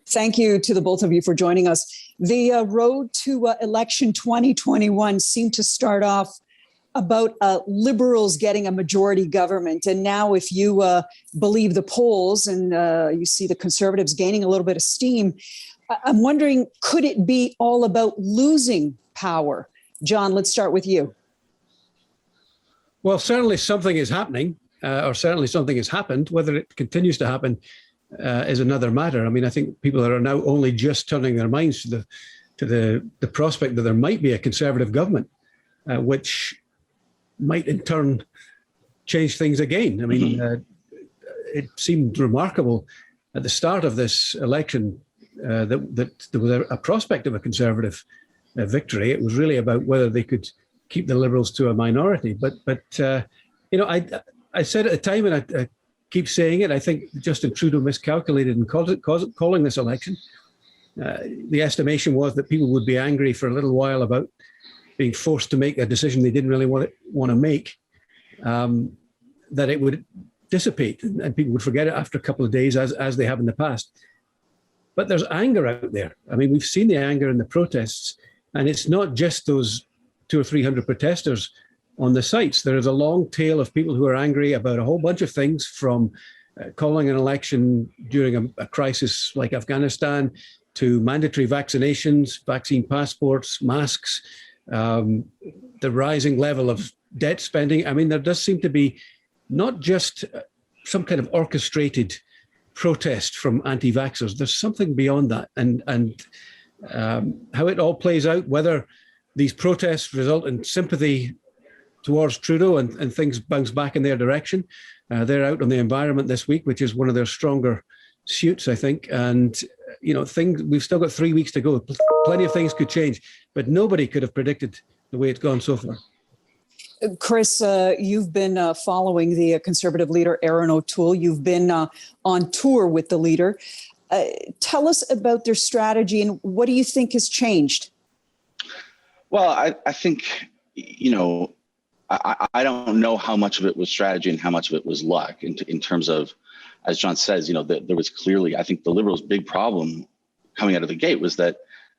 Thank you to the both of you for joining us. The road to election 2021 seemed to start off about Liberals getting a majority government. And now if you believe the polls and you see the Conservatives gaining a little bit of steam, I'm wondering, could it be all about losing power? John, let's start with you. Well, certainly something is happening, or certainly something has happened. Whether it continues to happen is another matter. I mean, I think people are now only just turning their minds to the prospect that there might be a Conservative government, which might in turn change things again. I mean, it seemed remarkable at the start of this election that there was a prospect of a Conservative victory. It was really about whether they could keep the Liberals to a minority. But you know, I said at the time, and I keep saying it, I think Justin Trudeau miscalculated in calling this election. The estimation was that people would be angry for a little while about being forced to make a decision they didn't really want to make, that it would dissipate and people would forget it after a couple of days, as they have in the past. But there's anger out there. I mean, we've seen the anger in the protests, and it's not just those 200 or 300 protesters on the sites. There is a long tail of people who are angry about a whole bunch of things, from calling an election during a crisis like Afghanistan, to mandatory vaccinations, vaccine passports, masks, the rising level of debt spending. I mean, there does seem to be not just some kind of orchestrated protest from anti-vaxxers. There's something beyond that. And how it all plays out, whether these protests result in sympathy towards Trudeau and things bounce back in their direction. They're out on the environment this week, which is one of their stronger suits, I think. And, you know, we've still got 3 weeks to go. Plenty of things could change, but nobody could have predicted the way it's gone so far. Chris, you've been following the Conservative leader, Erin O'Toole. You've been on tour with the leader. Tell us about their strategy and what do you think has changed? Well, I think, you know, I don't know how much of it was strategy and how much of it was luck in terms of, as John says, you know, there was clearly, I think the Liberals' big problem coming out of the gate was that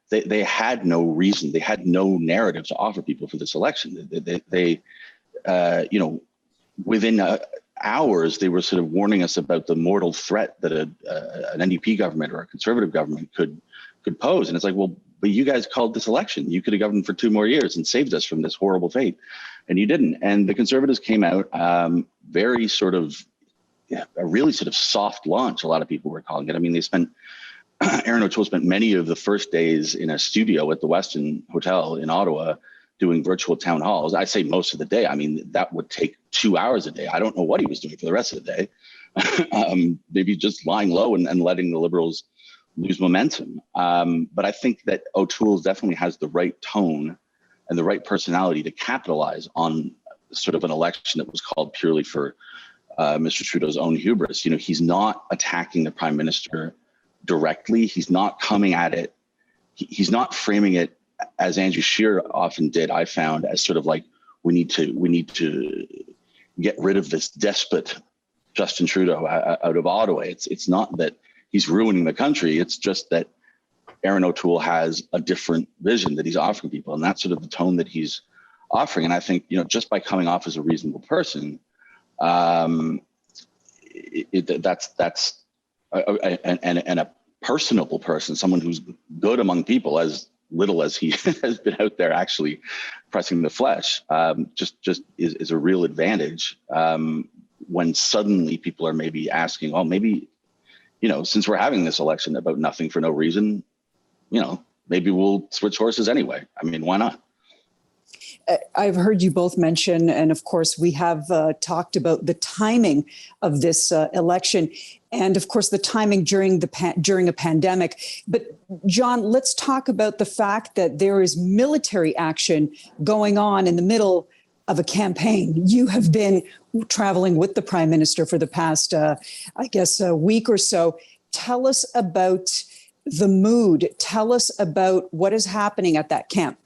they had no reason, they had no narrative to offer people for this election. They you know, within hours, they were sort of warning us about the mortal threat that an NDP government or a Conservative government could pose. And it's like, well, but you guys called this election. You could have governed for 2 more years and saved us from this horrible fate. And you didn't. And the Conservatives came out very sort of, a really sort of soft launch, a lot of people were calling it. I mean, Erin O'Toole spent many of the first days in a studio at the Westin Hotel in Ottawa doing virtual town halls. I say most of the day. I mean, that would take 2 hours a day. I don't know what he was doing for the rest of the day. Maybe just lying low and letting the Liberals lose momentum. But I think that O'Toole definitely has the right tone and the right personality to capitalize on sort of an election that was called purely for Mr. Trudeau's own hubris. You know, he's not attacking the Prime Minister directly. He's not coming at it. He's not framing it as Andrew Scheer often did, I found, as sort of like, we need to get rid of this despot Justin Trudeau out of Ottawa. It's not that he's ruining the country. It's just that Erin O'Toole has a different vision that he's offering people, and that's sort of the tone that he's offering. And I think, you know, just by coming off as a reasonable person, that's a personable person, someone who's good among people, as little as he has been out there actually pressing the flesh, just is a real advantage when suddenly people are maybe asking, well, maybe, you know, since we're having this election about nothing for no reason, you know, maybe we'll switch horses anyway. I mean, why not? I've heard you both mention, and of course, we have talked about the timing of this election, and of course, the timing during a pandemic. But John, let's talk about the fact that there is military action going on in the middle of a campaign. You have been traveling with the Prime Minister for the past, I guess, a week or so. Tell us about the mood. Tell us about what is happening at that camp.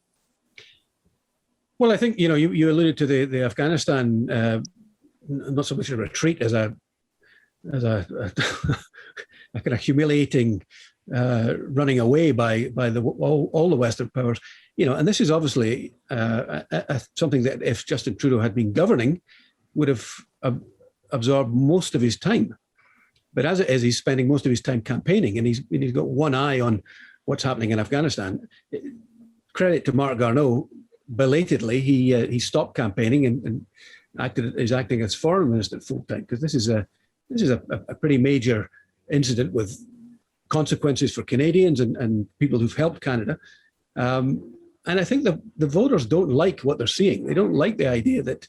Well, I think, you know, you alluded to the Afghanistan, not so much a retreat as a kind of humiliating running away by all the Western powers. And this is obviously something that if Justin Trudeau had been governing, would have absorbed most of his time. But as it is, he's spending most of his time campaigning, and he's got one eye on what's happening in Afghanistan. Credit to Mark Garneau, belatedly, he stopped campaigning and is acting as foreign minister full time, because this is a pretty major incident with consequences for Canadians and people who've helped Canada. And I think the voters don't like what they're seeing. They don't like the idea that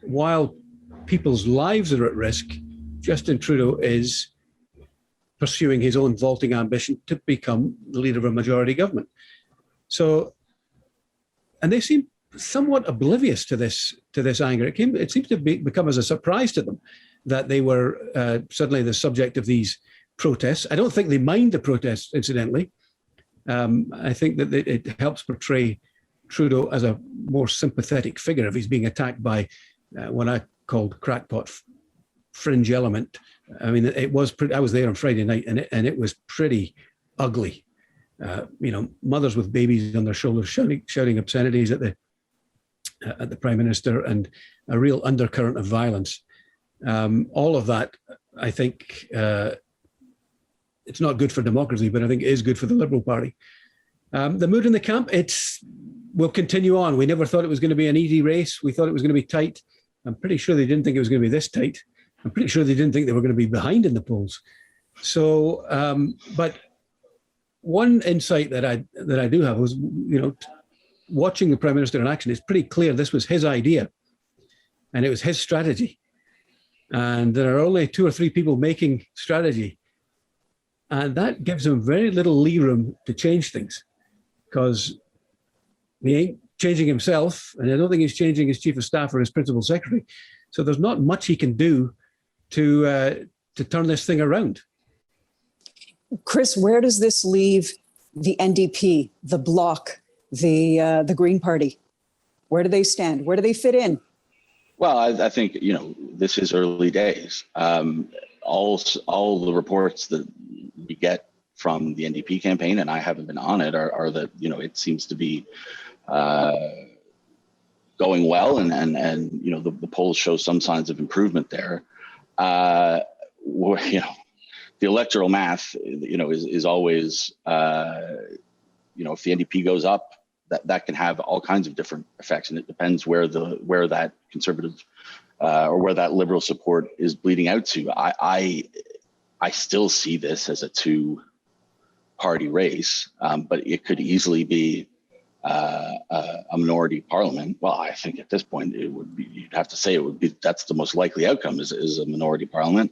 while people's lives are at risk, Justin Trudeau is pursuing his own vaulting ambition to become the leader of a majority government. So, and they seem somewhat oblivious to this anger. It seems to have become as a surprise to them that they were suddenly the subject of these protests. I don't think they mind the protests, incidentally. I think that it helps portray Trudeau as a more sympathetic figure if he's being attacked by what I called crackpot fringe element. I mean, I was there on Friday night, and it was pretty ugly. Mothers with babies on their shoulders shouting obscenities at the Prime Minister, and a real undercurrent of violence. All of that, I think, it's not good for democracy, but I think it is good for the Liberal Party. The mood in the camp, will continue on. We never thought it was going to be an easy race. We thought it was going to be tight. I'm pretty sure they didn't think it was going to be this tight. I'm pretty sure they didn't think they were going to be behind in the polls. So, but one insight that I do have was, watching the Prime Minister in action, it's pretty clear this was his idea, and it was his strategy. And there are only 2 or 3 people making strategy, and that gives him very little lee room to change things, because he ain't changing himself, and I don't think he's changing his chief of staff or his principal secretary. So there's not much he can do to turn this thing around. Chris, where does this leave the NDP, the Bloc, the Green Party? Where do they stand? Where do they fit in? Well, I think, this is early days. All the reports that we get from the NDP campaign, and I haven't been on it, are that, it seems to be going well, and the polls show some signs of improvement there. The electoral math, is always, if the NDP goes up, that can have all kinds of different effects, and it depends where that conservative or where that liberal support is bleeding out to. I still see this as a 2-party race, but it could easily be a minority parliament. Well, I think at this point it would be. You'd have to say it would be. That's the most likely outcome is a minority parliament,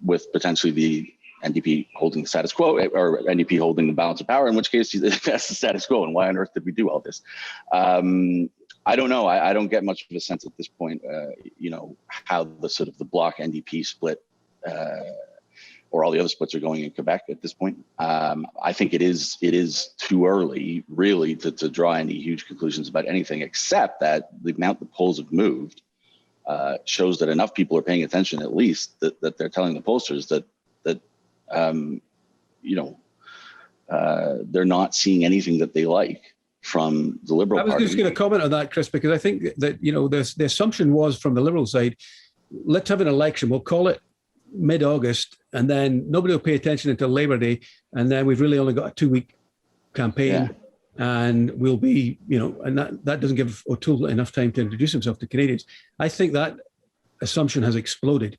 with potentially the NDP holding the status quo, or NDP holding the balance of power. In which case, that's the status quo. And why on earth did we do all this? I don't know. I don't get much of a sense at this point. How the sort of the Bloc NDP split. Or all the other splits are going in Quebec at this point. I think it is too early, really, to draw any huge conclusions about anything, except that the amount the polls have moved shows that enough people are paying attention, at least, that they're telling the pollsters that they're not seeing anything that they like from the Liberal Party. I was just going to comment on that, Chris, because I think that the assumption was from the Liberal side, let's have an election. We'll call it mid-August, and then nobody will pay attention until Labor Day, and then we've really only got a 2-week campaign, and we'll be, and that doesn't give O'Toole enough time to introduce himself to Canadians. I think that assumption has exploded.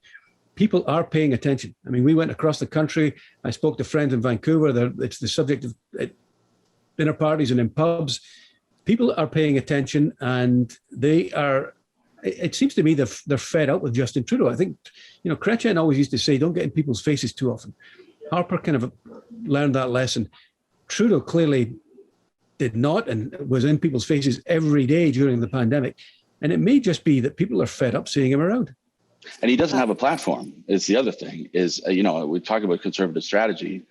People are paying attention. I mean, we went across the country. I spoke to friends in Vancouver. It's the subject of dinner parties and in pubs. People are paying attention, and they are. It seems to me they're fed up with Justin Trudeau. I think, Chrétien always used to say, don't get in people's faces too often. Harper kind of learned that lesson. Trudeau clearly did not, and was in people's faces every day during the pandemic. And it may just be that people are fed up seeing him around. And he doesn't have a platform. It's the other thing is, we talk about conservative strategy.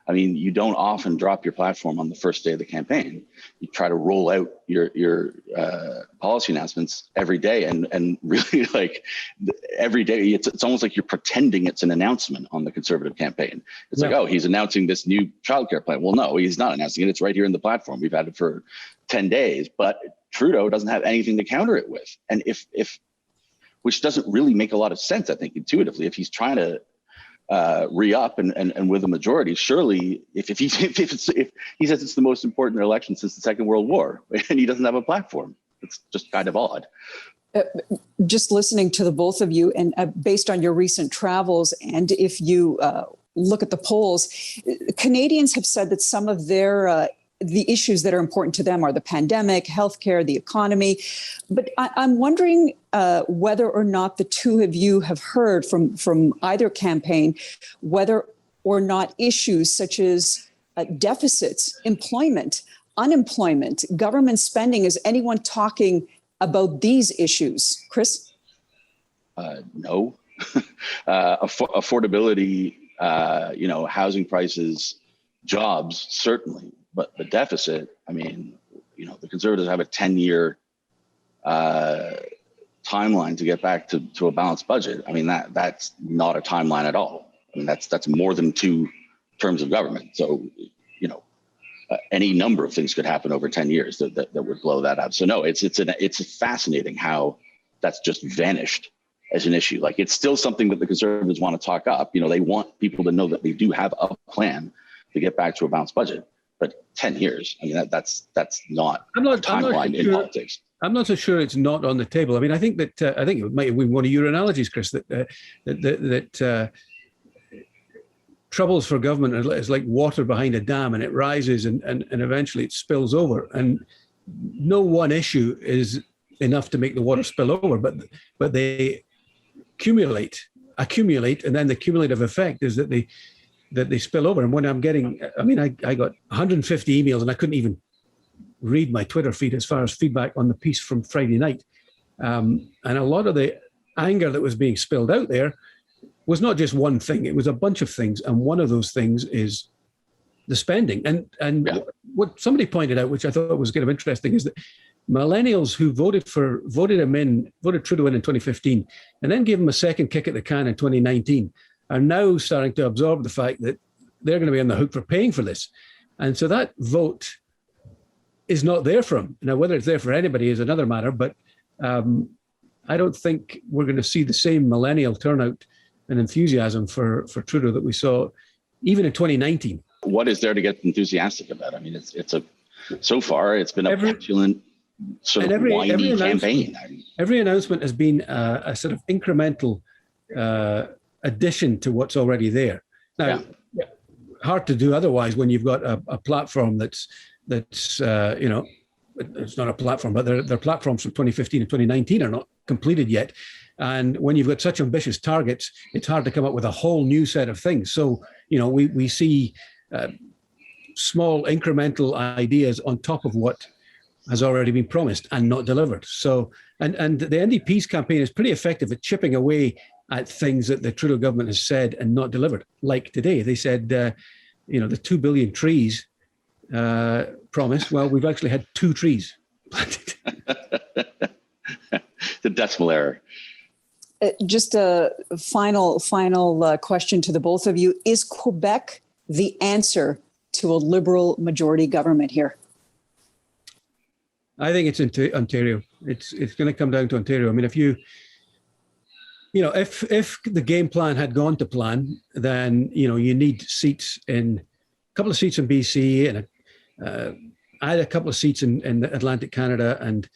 I mean, you don't often drop your platform on the first day of the campaign. You try to roll out your policy announcements every day, and really, like, every day, it's almost like you're pretending it's an announcement on the Conservative campaign. It's like, oh, he's announcing this new childcare plan. Well, no, he's not announcing it. It's right here in the platform. We've had it for 10 days, but Trudeau doesn't have anything to counter it with. And if which doesn't really make a lot of sense, I think, intuitively, if he's trying to re-up and with a majority, surely if he says it's the most important election since the Second World War and he doesn't have a platform, it's just kind of odd. Just listening to the both of you, and based on your recent travels, and if you look at the polls, Canadians have said that some of their the issues that are important to them are the pandemic, healthcare, the economy. But I'm wondering whether or not the two of you have heard from either campaign whether or not issues such as deficits, employment, unemployment, government spending, is anyone talking about these issues? Chris? No. Affordability, housing prices, jobs, certainly. But the deficit, I mean, the Conservatives have a 10-year timeline to get back to a balanced budget. I mean, that's not a timeline at all. I mean, that's more than 2 terms of government. So, any number of things could happen over 10 years that would blow that up. So no, it's fascinating how that's just vanished as an issue. Like, it's still something that the Conservatives want to talk up. They want people to know that they do have a plan to get back to a balanced budget. But 10 years, I mean, that's not a timeline in politics. I'm not so sure it's not on the table. I mean, I think that it might have been one of your analogies, Chris, that troubles for government is like water behind a dam, and it rises and eventually it spills over. And no one issue is enough to make the water spill over, but they accumulate, and then the cumulative effect is that they spill over. And when I'm getting, I mean, I got 150 emails and I couldn't even read my Twitter feed as far as feedback on the piece from Friday night. And a lot of the anger that was being spilled out there was not just one thing, it was a bunch of things. And one of those things is the spending. And what somebody pointed out, which I thought was kind of interesting, is that millennials who voted Trudeau in 2015 and then gave him a second kick at the can in 2019 are now starting to absorb the fact that they're going to be on the hook for paying for this. And so that vote is not there for him. Now, whether it's there for anybody is another matter, but I don't think we're going to see the same millennial turnout and enthusiasm for Trudeau that we saw even in 2019. What is there to get enthusiastic about? I mean, so far it's been a petulant sort of whiny campaign. Every announcement has been a sort of incremental addition to what's already there. Now, hard to do otherwise when you've got a platform that's it's not a platform, but their platforms from 2015 and 2019 are not completed yet. And when you've got such ambitious targets, it's hard to come up with a whole new set of things. So, we see small incremental ideas on top of what has already been promised and not delivered. So, and the NDP's campaign is pretty effective at chipping away at things that the Trudeau government has said and not delivered. Like today, they said, the 2 billion trees promise. Well, we've actually had 2 trees planted. The decimal error. Just a final question to the both of you. Is Quebec the answer to a Liberal majority government here? I think it's Ontario. It's going to come down to Ontario. I mean, if the game plan had gone to plan, then, you need seats a couple of seats in BC and add a couple of seats in Atlantic Canada and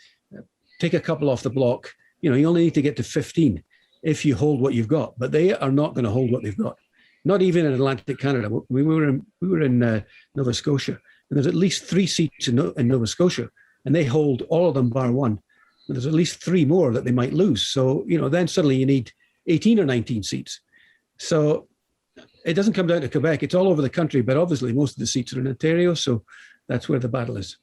take a couple off the block. You only need to get to 15 if you hold what you've got, but they are not going to hold what they've got. Not even in Atlantic Canada. We were in Nova Scotia, and there's at least 3 seats in Nova Scotia, and they hold all of them bar one. And there's at least 3 more that they might lose. So, then suddenly you need 18 or 19 seats. So it doesn't come down to Quebec. It's all over the country, but obviously most of the seats are in Ontario. So that's where the battle is.